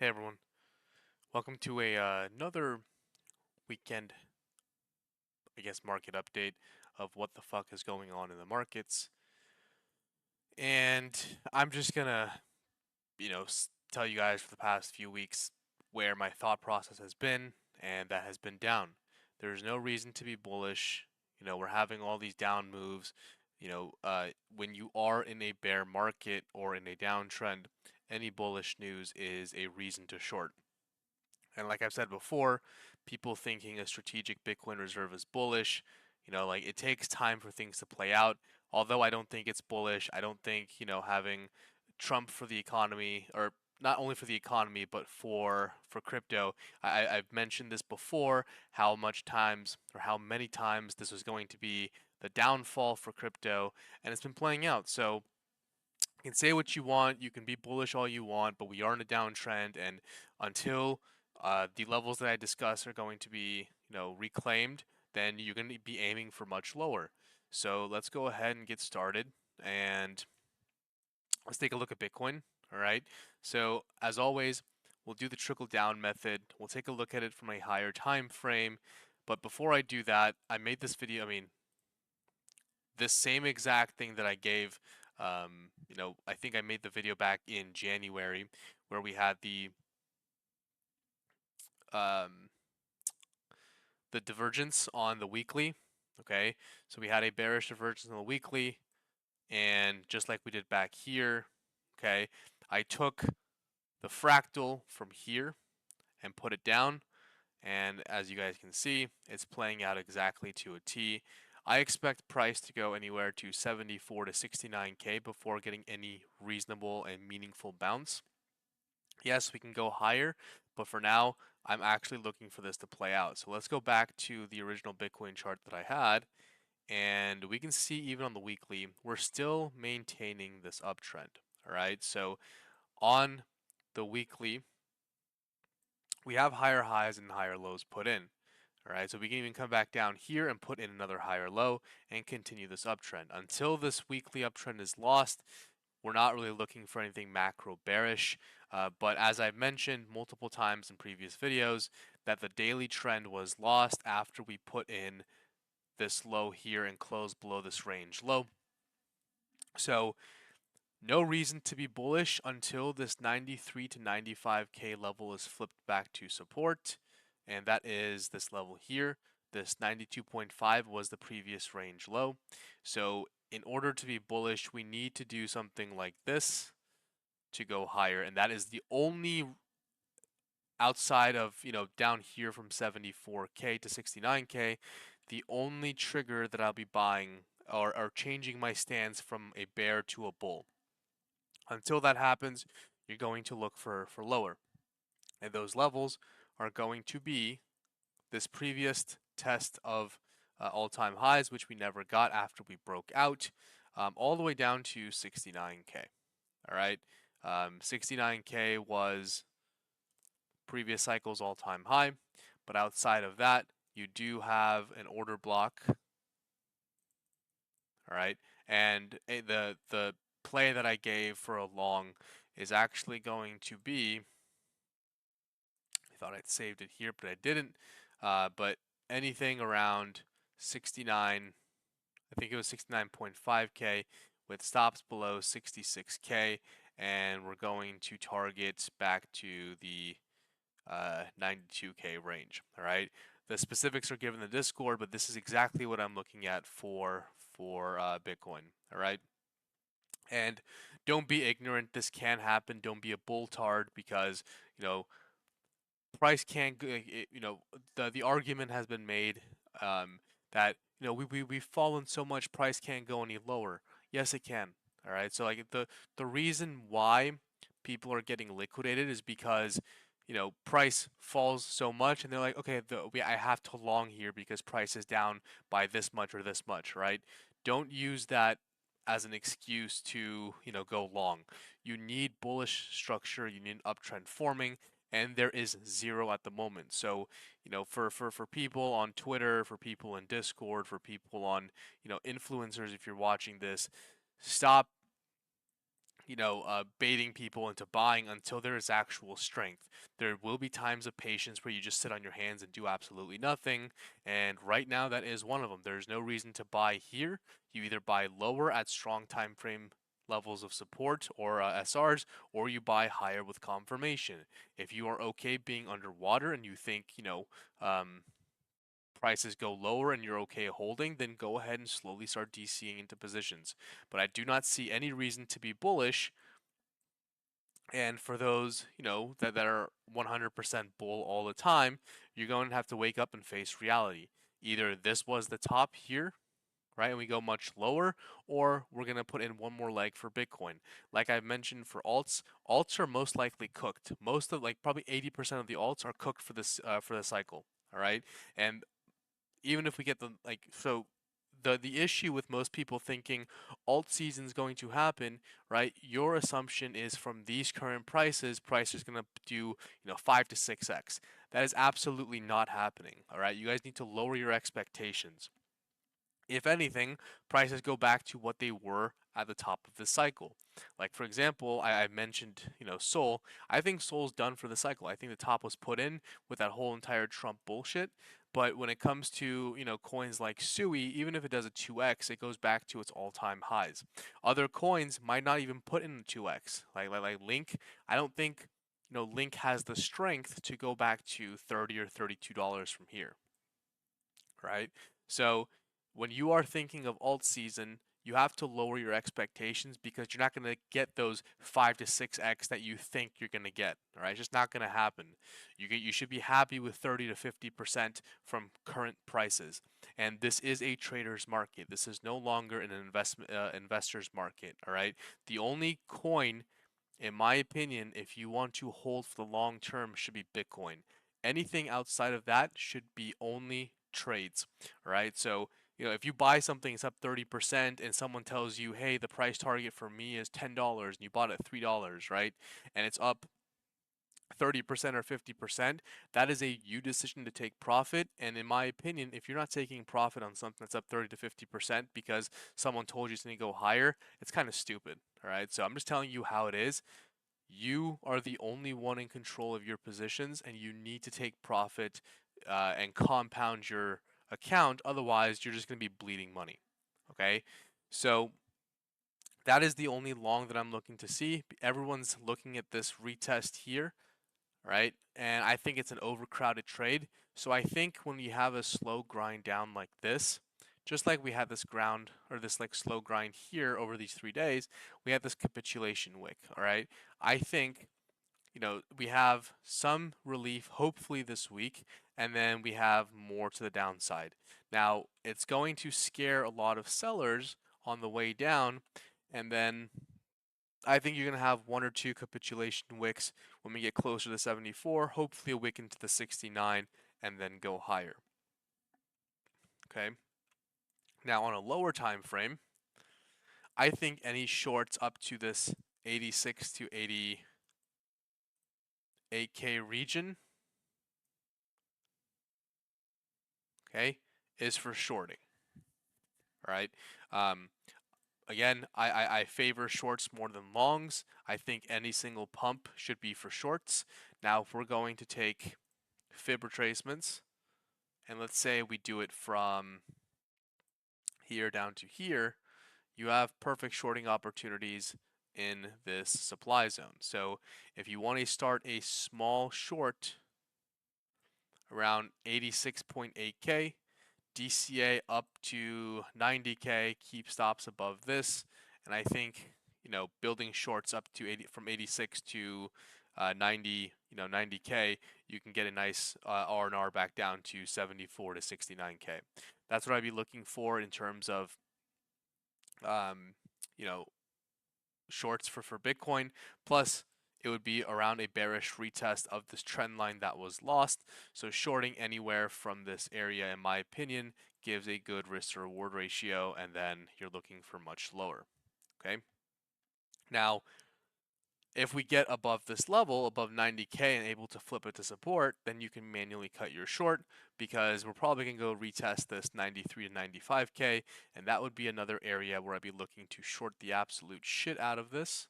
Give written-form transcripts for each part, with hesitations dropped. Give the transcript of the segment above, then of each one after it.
Hey everyone, welcome to another weekend, market update of what the fuck is going on in the markets. And I'm just gonna, tell you guys for the past few weeks where my thought process has been, and that has been down. There's no reason to be bullish. We're having all these down moves. When you are in a bear market or in a downtrend, any bullish news is a reason to short. And like I've said before, people thinking a strategic Bitcoin reserve is bullish, it takes time for things to play out. Although I don't think it's bullish, I don't think, having Trump for the economy, or not only for the economy, but for crypto. I've mentioned this before, how much times or how many times this was going to be the downfall for crypto, and it's been playing out. So you can say what you want, you can be bullish all you want, but we are in a downtrend, and until the levels that I discuss are going to be, reclaimed, then you're going to be aiming for much lower. So let's go ahead and get started, and let's take a look at Bitcoin. All right. So as always, we'll do the trickle down method. We'll take a look at it from a higher time frame. But before I do that, I made this video. This same exact thing that I gave, I think I made the video back in January where we had um, the divergence on the weekly. Okay, so we had a bearish divergence on the weekly, and just like we did back here, okay, I took the fractal from here and put it down, and as you guys can see, it's playing out exactly to a T. I expect price to go anywhere to 74 to 69K before getting any reasonable and meaningful bounce. Yes, we can go higher, but for now, I'm actually looking for this to play out. So let's go back to the original Bitcoin chart that I had, and we can see even on the weekly, we're still maintaining this uptrend. All right, so on the weekly, we have higher highs and higher lows put in. All right, so we can even come back down here and put in another higher low and continue this uptrend. Until this weekly uptrend is lost, we're not really looking for anything macro bearish. But as I've mentioned multiple times in previous videos, that the daily trend was lost after we put in this low here and closed below this range low. So no reason to be bullish until this 93 to 95K level is flipped back to support, and that is this level here. This 92.5 was the previous range low. So in order to be bullish, we need to do something like this to go higher, and that is the only, outside of, down here from 74K to 69K, the only trigger that I'll be buying or changing my stance from a bear to a bull. Until that happens, you're going to look for lower. And those levels are going to be this previous test of all-time highs, which we never got after we broke out, all the way down to 69K. All right. 69K was previous cycle's all-time high, but outside of that, you do have an order block. All right. And the play that I gave for a long is actually going to be, I thought I'd saved it here, but I didn't. But anything around 69, I think it was 69.5K with stops below 66K, and we're going to target back to the 92K range. All right. The specifics are given in the Discord, but this is exactly what I'm looking at for Bitcoin. All right. And don't be ignorant. This can happen. Don't be a bulltard because, price can't, the argument has been made that, we've fallen so much, price can't go any lower. Yes, it can. All right. So like the reason why people are getting liquidated is because, price falls so much and they're like, okay, I have to long here because price is down by this much or this much, right? Don't use that as an excuse to, go long. You need bullish structure, you need uptrend forming, and there is zero at the moment. So, for people on Twitter, for people in Discord, for people on, influencers, if you're watching this, stop, baiting people into buying until there is actual strength. There will be times of patience where you just sit on your hands and do absolutely nothing, and right now that is one of them. There's no reason to buy here. You either buy lower at strong time frame levels of support or SRs, or you buy higher with confirmation. If you are okay being underwater and you think, um, prices go lower and you're okay holding, then go ahead and slowly start DCing into positions. But I do not see any reason to be bullish. And for those, that are 100% bull all the time, you're going to have to wake up and face reality. Either this was the top here, right, and we go much lower, or we're going to put in one more leg for Bitcoin. Like I mentioned for alts are most likely cooked. Most of, like, probably 80% of the alts are cooked for the cycle. All right, and even if we get the issue with most people thinking alt season is going to happen, right? Your assumption is from these current prices is going to do, 5 to 6x. That is absolutely not happening, all right? You guys need to lower your expectations. If anything, prices go back to what they were at the top of the cycle. Like, for example, I mentioned, Sol. I think Sol's done for the cycle. I think the top was put in with that whole entire Trump bullshit. But when it comes to, coins like Sui, even if it does a 2x, it goes back to its all-time highs. Other coins might not even put in a 2x. Like Link, I don't think, Link has the strength to go back to $30 or $32 from here, right? So when you are thinking of alt season, you have to lower your expectations because you're not going to get those 5 to 6x that you think you're going to get. All right, it's just not going to happen. You should be happy with 30 to 50% from current prices. And this is a trader's market. This is no longer an investor's market. All right, the only coin, in my opinion, if you want to hold for the long term, should be Bitcoin. Anything outside of that should be only trades. All right, so if you buy something, it's up 30%, and someone tells you, hey, the price target for me is $10, and you bought it at $3, right? And it's up 30% or 50%, that is a you decision to take profit. And in my opinion, if you're not taking profit on something that's up 30 to 50% because someone told you it's going to go higher, it's kind of stupid. All right. So I'm just telling you how it is. You are the only one in control of your positions, and you need to take profit and compound your account. Otherwise, you're just going to be bleeding money. Okay. So that is the only long that I'm looking to see. Everyone's looking at this retest here, right? And I think it's an overcrowded trade. So I think when you have a slow grind down like this, just like we had this ground or this like slow grind here over these 3 days, we had this capitulation wick, all right? I think, we have some relief hopefully this week, and then we have more to the downside. Now, it's going to scare a lot of sellers on the way down, and then I think you're going to have one or two capitulation wicks when we get closer to 74, hopefully a wick into the 69, and then go higher. Okay. Now on a lower time frame, I think any shorts up to this 86 to 88K region, okay, is for shorting. All right. Again, I favor shorts more than longs. I think any single pump should be for shorts. Now, if we're going to take fib retracements, and let's say we do it from here down to here, you have perfect shorting opportunities in this supply zone. So if you want to start a small short around 86.8K, DCA up to 90K, keep stops above this, and I think building shorts up to 80 from 86 to 90K, you can get a nice R&R back down to 74 to 69K. That's what I'd be looking for in terms of um, you know shorts for Bitcoin. Plus, it would be around a bearish retest of this trend line that was lost. So shorting anywhere from this area, in my opinion, gives a good risk to reward ratio, and then you're looking for much lower. Okay. Now, if we get above this level, above 90K, and able to flip it to support, then you can manually cut your short, because we're probably going to go retest this 93 to 95K, and that would be another area where I'd be looking to short the absolute shit out of this.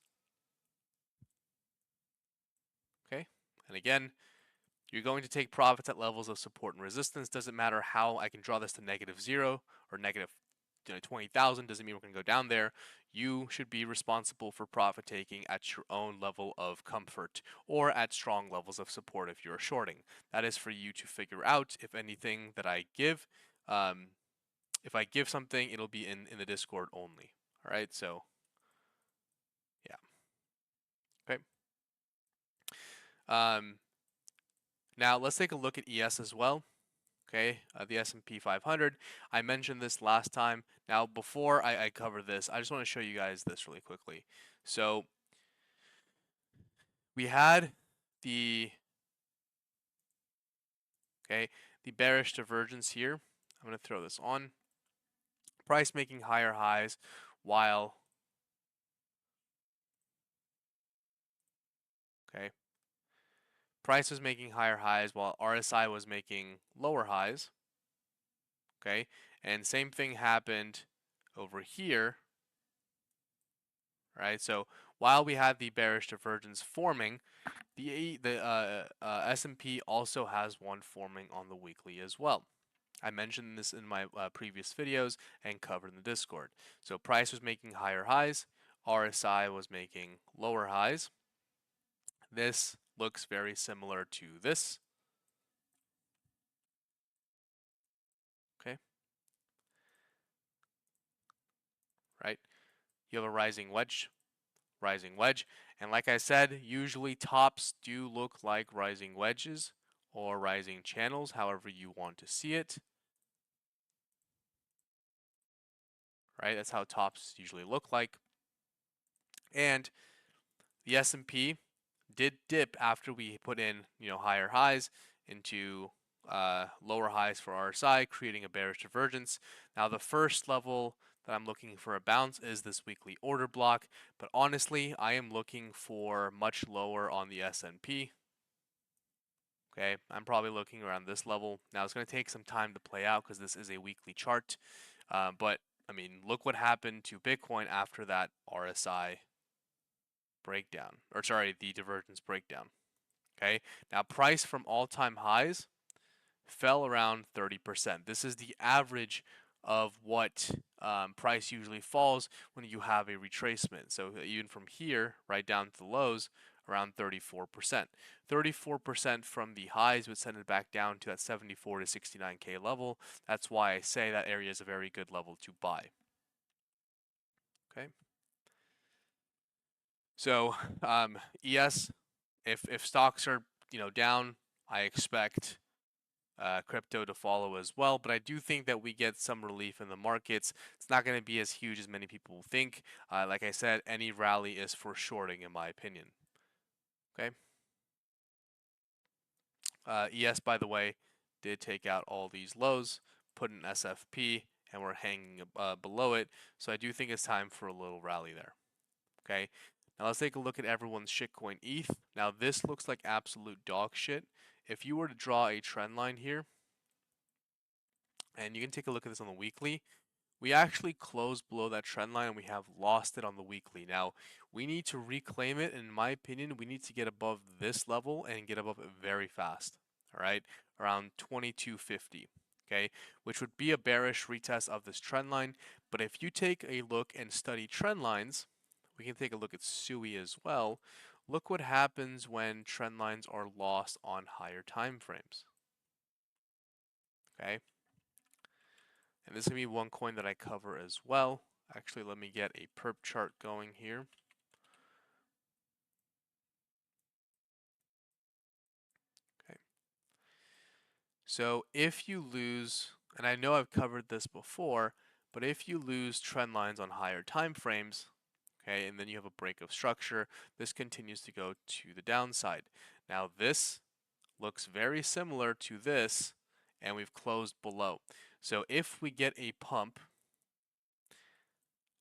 And again, you're going to take profits at levels of support and resistance. Doesn't matter how I can draw this to -0 or negative 20,000. Doesn't mean we're going to go down there. You should be responsible for profit taking at your own level of comfort or at strong levels of support if you're shorting. That is for you to figure out. If anything that I give, if I give something, it'll be in the Discord only. All right, so yeah. Okay. Now let's take a look at ES as well. Okay, the S&P 500. I mentioned this last time. Now, before I cover this, I just want to show you guys this really quickly. So we had the the bearish divergence here. I'm going to throw this on. Price making higher highs while price was making higher highs while RSI was making lower highs. Okay, and same thing happened over here. Right, so while we had the bearish divergence forming, the S&P also has one forming on the weekly as well. I mentioned this in my previous videos and covered in the Discord. So price was making higher highs, RSI was making lower highs. This looks very similar to this. Okay. Right? You have a rising wedge, and like I said, usually tops do look like rising wedges or rising channels, however you want to see it. Right? That's how tops usually look like. And the S&P did dip after we put in, higher highs into lower highs for RSI, creating a bearish divergence. Now, the first level that I'm looking for a bounce is this weekly order block, but honestly, I am looking for much lower on the S&P. Okay, I'm probably looking around this level. Now, it's going to take some time to play out because this is a weekly chart, but I mean, look what happened to Bitcoin after that RSI breakdown, or sorry, the divergence breakdown. Okay, now price from all-time highs fell around 30%. This is the average of what price usually falls when you have a retracement. So even from here right down to the lows, around 34%. 34% from the highs would send it back down to that 74 to 69K level. That's why I say that area is a very good level to buy. Okay. So ES, if stocks are down, I expect crypto to follow as well. But I do think that we get some relief in the markets. It's not going to be as huge as many people think. Like I said, any rally is for shorting, in my opinion. Okay. ES, by the way, did take out all these lows, put an SFP, and we're hanging below it. So I do think it's time for a little rally there. Okay. Now let's take a look at everyone's shitcoin ETH. Now this looks like absolute dog shit. If you were to draw a trend line here, and you can take a look at this on the weekly, we actually closed below that trend line and we have lost it on the weekly. Now, we need to reclaim it. In my opinion, we need to get above this level and get above it very fast. All right, around 2250. Okay, which would be a bearish retest of this trend line. But if you take a look and study trend lines, we can take a look at SUI as well. Look what happens when trend lines are lost on higher time frames. Okay. And this is going to be one coin that I cover as well. Actually, let me get a perp chart going here. Okay. So if you lose, and I know I've covered this before, but if you lose trend lines on higher time frames, okay, and then you have a break of structure, this continues to go to the downside. Now this looks very similar to this, and we've closed below. So if we get a pump,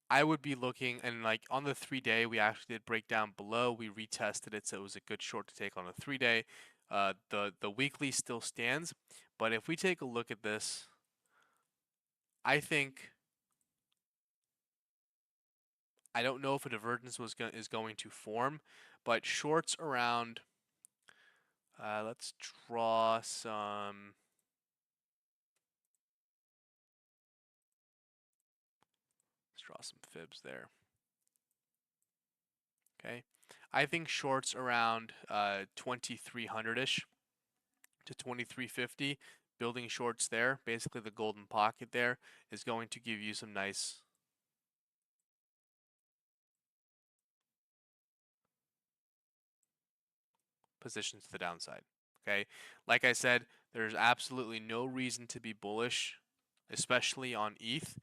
I would be looking, and like on the 3-day, we actually did break down below. We retested it, so it was a good short to take on a 3-day. The weekly still stands, but if we take a look at this, I think I don't know if a divergence is going to form, but shorts around Let's draw some. Let's draw some fibs there. Okay, I think shorts around 2300-ish to 2350. Building shorts there, basically the golden pocket there, is going to give you some nice positions to the downside. Okay, like I said, there's absolutely no reason to be bullish, especially on ETH.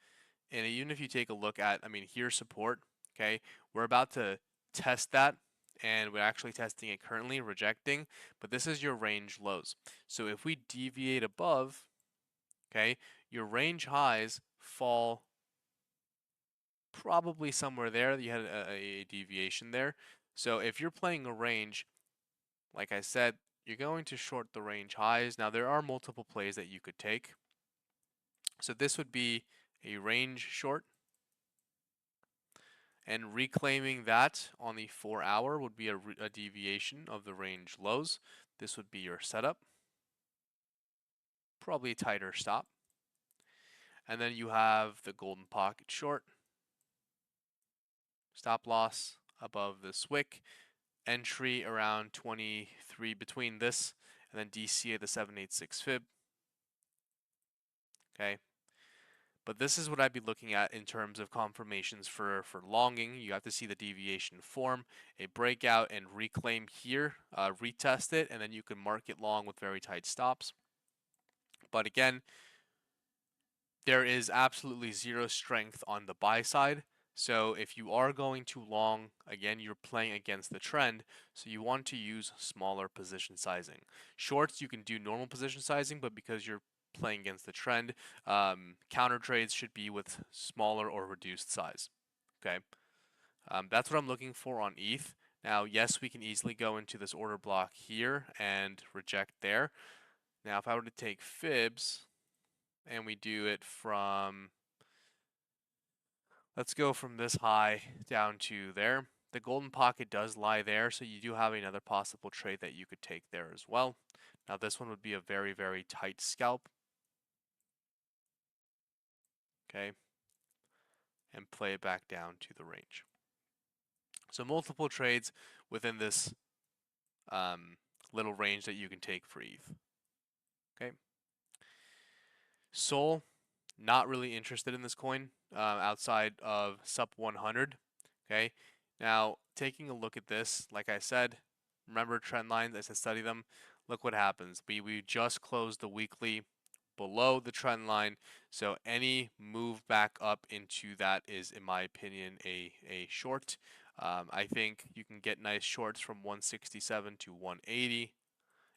And even if you take a look at, I mean, here's support. Okay, we're about to test that, and we're actually testing it currently, rejecting. But this is your range lows. So if we deviate above, okay, your range highs fall probably somewhere there. You had a deviation there. So if you're playing a range, like I said, you're going to short the range highs. Now there are multiple plays that you could take. So this would be a range short, and reclaiming that on the 4-hour would be a deviation of the range lows. This would be your setup, probably a tighter stop. And then you have the golden pocket short, stop loss above this wick, entry around 23 between this and then DC at the 786 fib. Okay, but this is what I'd be looking at in terms of confirmations for longing. You have to see the deviation form, a breakout and reclaim here, retest it, and then you can mark it long with very tight stops. But again, there is absolutely zero strength on the buy side. So if you are going too long, again, you're playing against the trend. So you want to use smaller position sizing. Shorts, you can do normal position sizing, but because you're playing against the trend, counter trades should be with smaller or reduced size. Okay, that's what I'm looking for on ETH. Now, yes, we can easily go into this order block here and reject there. Now, if I were to take fibs and we do it from, let's go from this high down to there. The golden pocket does lie there, so you do have another possible trade that you could take there as well. Now, this one would be a very, very tight scalp. Okay, and play it back down to the range. So multiple trades within this little range that you can take for ETH. Okay. Sol, not really interested in this coin outside of sub 100. Okay. Now, taking a look at this, like I said, remember trend lines, I said study them. Look what happens. We just closed the weekly below the trend line. So any move back up into that is, in my opinion, a short. I think you can get nice shorts from 167 to 180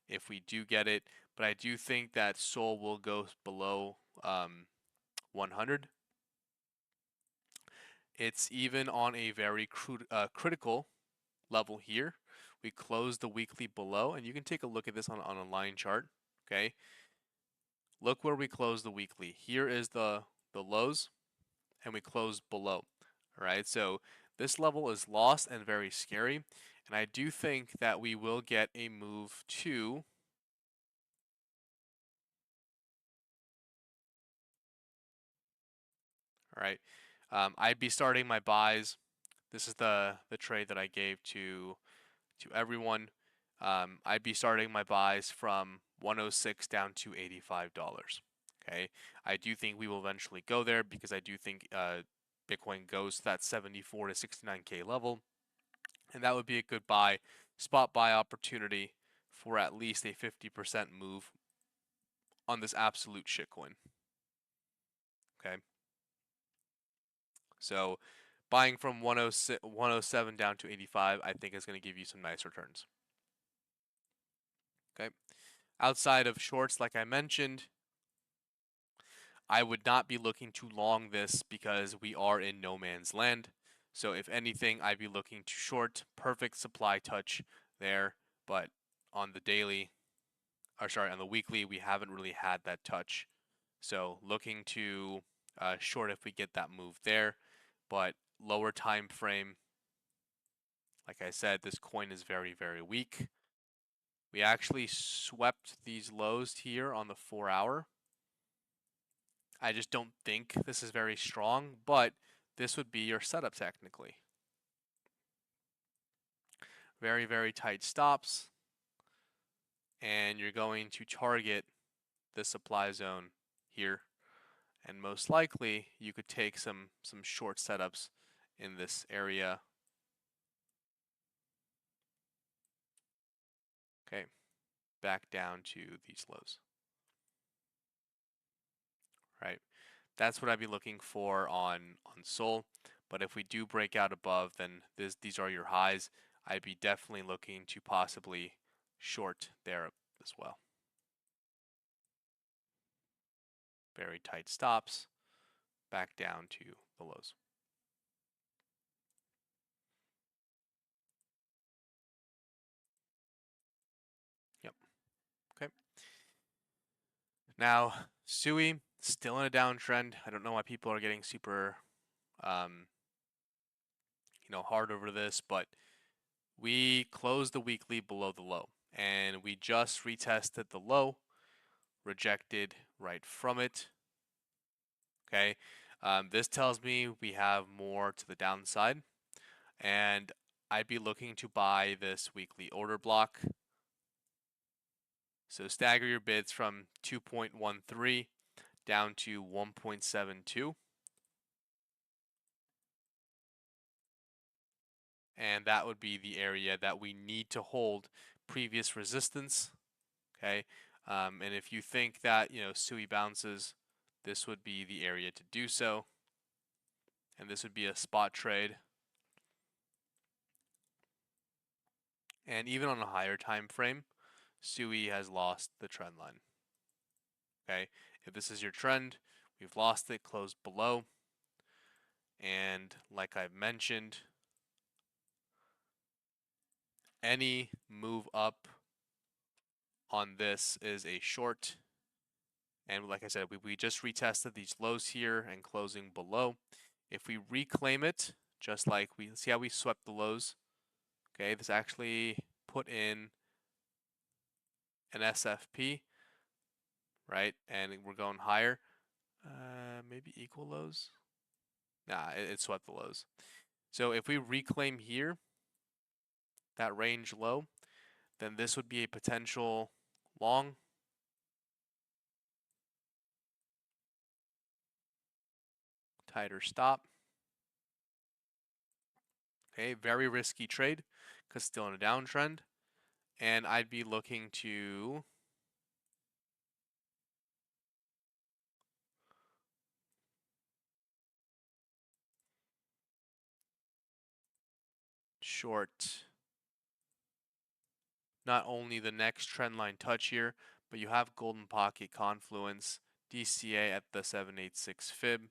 if we do get it. But I do think that Sol will go below 100. It's even on a very critical level here. We close the weekly below, and you can take a look at this on a line chart. Okay, look where we close the weekly. Here is the lows, and we close below. All right, so this level is lost and very scary, and I do think that we will get a move to all right. I'd be starting my buys. This is the trade that I gave to everyone. I'd be starting my buys from 106 down to $85. Okay, I do think we will eventually go there because I do think Bitcoin goes to that 74 to 69K level, and that would be a good buy, spot buy opportunity for at least a 50% move on this absolute shitcoin. Okay, so buying from 107 down to 85, I think is going to give you some nice returns. Okay. Outside of shorts, like I mentioned, I would not be looking to long this because we are in no man's land. So if anything, I'd be looking to short. Perfect supply touch there, but on the daily, or sorry, on the weekly, we haven't really had that touch. So looking to short if we get that move there, but lower time frame. Like I said, this coin is very, very weak. We actually swept these lows here on the 4-hour. I just don't think this is very strong, but this would be your setup technically. Very, very tight stops. And you're going to target the supply zone here. And most likely you could take some short setups in this area. Okay, back down to these lows. Right, that's what I'd be looking for on Sol. But if we do break out above, then these are your highs. I'd be definitely looking to possibly short there as well. Very tight stops, back down to the lows. Yep. Okay. Now, SUI still in a downtrend. I don't know why people are getting super, hard over this, but we closed the weekly below the low, and we just retested the low, rejected right from it. Okay, this tells me we have more to the downside, and I'd be looking to buy this weekly order block. So stagger your bids from 2.13 down to 1.72. And that would be the area that we need to hold previous resistance. Okay, and if you think that SUI bounces, this would be the area to do so, and this would be a spot trade. And even on a higher time frame, SUI has lost the trend line. Okay, if this is your trend, we've lost it, closed below, and like I've mentioned, any move up on this is a short. And like I said, we just retested these lows here and closing below. If we reclaim it, just like we see how we swept the lows. Okay, this actually put in an SFP, right? And we're going higher. Maybe equal lows. Nah, it swept the lows. So if we reclaim here, that range low, then this would be a potential long. Tighter stop. Okay, very risky trade because still in a downtrend. And I'd be looking to short not only the next trendline touch here, but you have golden pocket confluence, DCA at the 786 fib.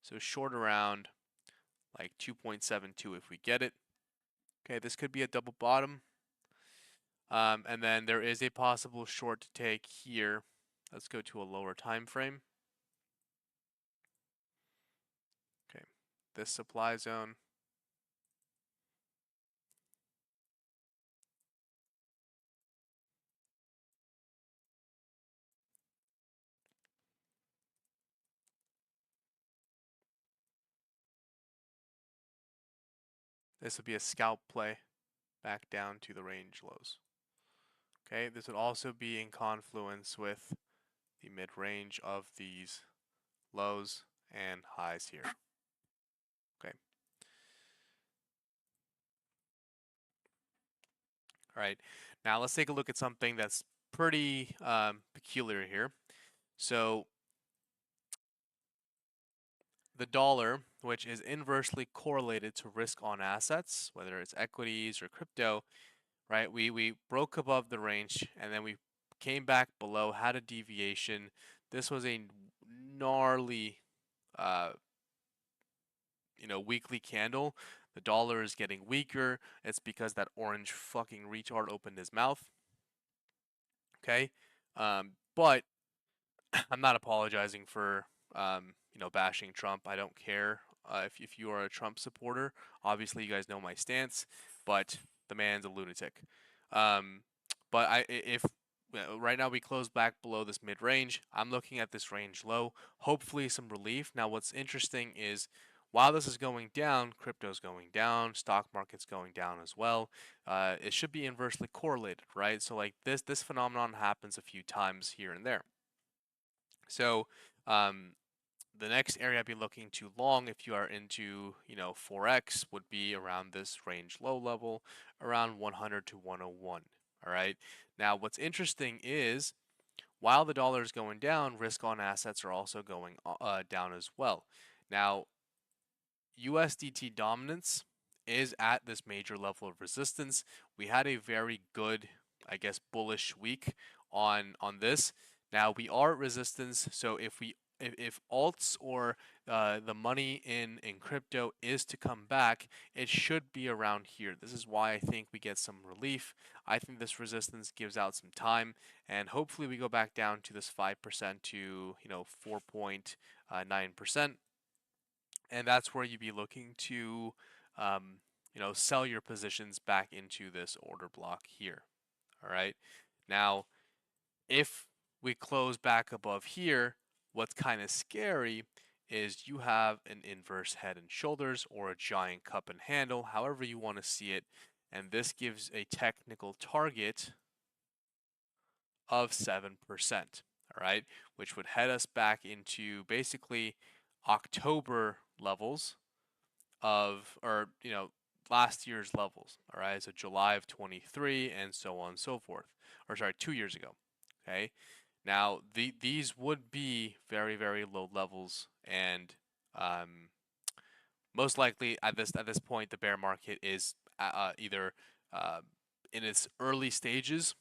So short around like 2.72 if we get it. Okay, this could be a double bottom. And then there is a possible short to take here. Let's go to a lower time frame. Okay, this supply zone. This would be a scalp play back down to the range lows. Okay, this would also be in confluence with the mid-range of these lows and highs here. Okay. All right. Now let's take a look at something that's pretty peculiar here. So the dollar, which is inversely correlated to risk on assets, whether it's equities or crypto, right? We broke above the range and then we came back below, had a deviation. This was a gnarly weekly candle. The dollar is getting weaker. It's because that orange fucking retard opened his mouth. Okay, but I'm not apologizing for bashing Trump. I don't care if you are a Trump supporter. Obviously, you guys know my stance, but the man's a lunatic. But if right now we close back below this mid range, I'm looking at this range low, hopefully some relief. Now what's interesting is while this is going down, crypto's going down, stock market's going down as well. It should be inversely correlated, right? So like this phenomenon happens a few times here and there. So um, the next area I'd be looking to long if you are into, Forex would be around this range low level, around 100 to 101. All right. Now, what's interesting is while the dollar is going down, risk on assets are also going down as well. Now, USDT dominance is at this major level of resistance. We had a very good, I guess, bullish week on this. Now we are at resistance, so if alts or the money in crypto is to come back, it should be around here. This is why I think we get some relief. I think this resistance gives out some time, and hopefully we go back down to this 5% to 4.9%. And that's where you'd be looking to sell your positions back into this order block here. All right. Now, if we close back above here, what's kind of scary is you have an inverse head and shoulders or a giant cup and handle, however you want to see it. And this gives a technical target of 7%. All right. Which would head us back into basically October levels or last year's levels. All right, so July of 23 and so on and so forth. Or sorry, 2 years ago. Okay, now these would be very very low levels, and most likely at this point the bear market is either uh, in its early stages,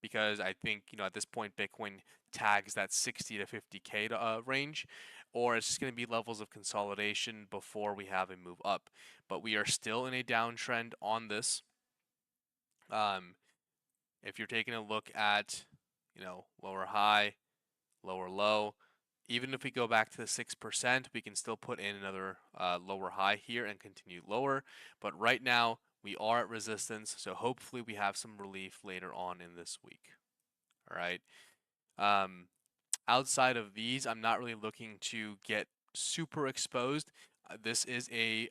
because I think at this point Bitcoin tags that 60 to 50K range, or it's just going to be levels of consolidation before we have a move up. But we are still in a downtrend on this. If you're taking a look at lower high, lower low, even if we go back to the 6%, we can still put in another lower high here and continue lower. But right now we are at resistance, so hopefully we have some relief later on in this week. All right. Outside of these, I'm not really looking to get super exposed. This is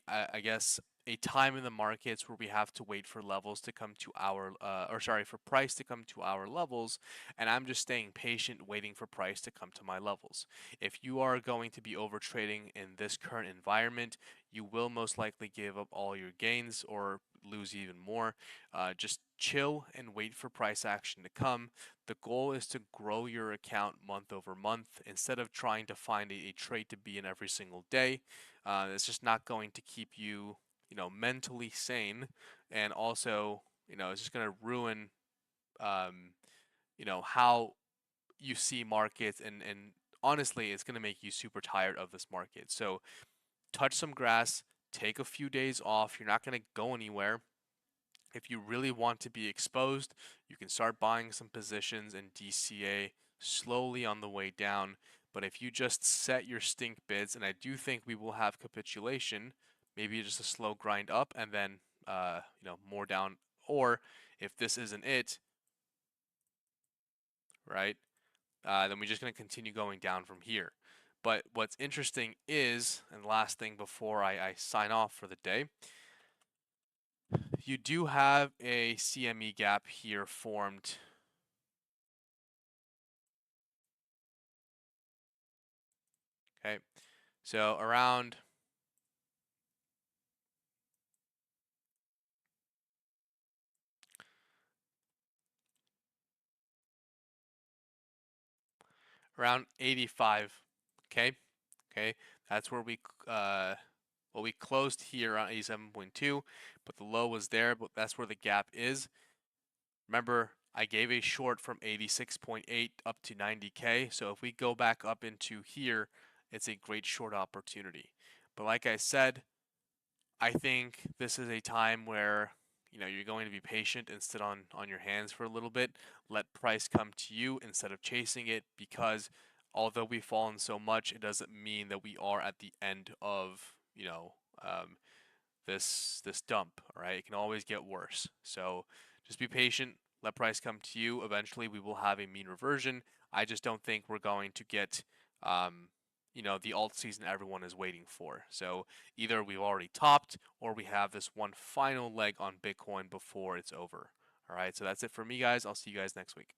I guess, a time in the markets where we have to wait for levels to come to our, for price to come to our levels, and I'm just staying patient, waiting for price to come to my levels. If you are going to be over trading in this current environment, you will most likely give up all your gains or lose even more. Just chill and wait for price action to come. The goal is to grow your account month over month instead of trying to find a trade to be in every single day. It's just not going to keep you, mentally sane, and also, it's just going to ruin, how you see markets, and honestly, it's going to make you super tired of this market. So touch some grass, take a few days off. You're not going to go anywhere. If you really want to be exposed, you can start buying some positions in DCA slowly on the way down. But if you just set your stink bids, and I do think we will have capitulation, maybe just a slow grind up and then more down. Or if this isn't it, right, then we're just going to continue going down from here. But what's interesting is, and last thing before I sign off for the day, you do have a CME gap here formed. Okay, so around around 85. Okay, that's where we closed here on 87.2, but the low was there, but that's where the gap is. Remember, I gave a short from 86.8 up to 90K, so if we go back up into here, it's a great short opportunity. But like I said, I think this is a time where you're going to be patient and sit on your hands for a little bit. Let price come to you instead of chasing it, because although we've fallen so much, it doesn't mean that we are at the end of um, this dump. All right, it can always get worse. So just be patient. Let price come to you. Eventually, we will have a mean reversion. I just don't think we're going to get, the alt season everyone is waiting for. So either we've already topped or we have this one final leg on Bitcoin before it's over. All right, so that's it for me, guys. I'll see you guys next week.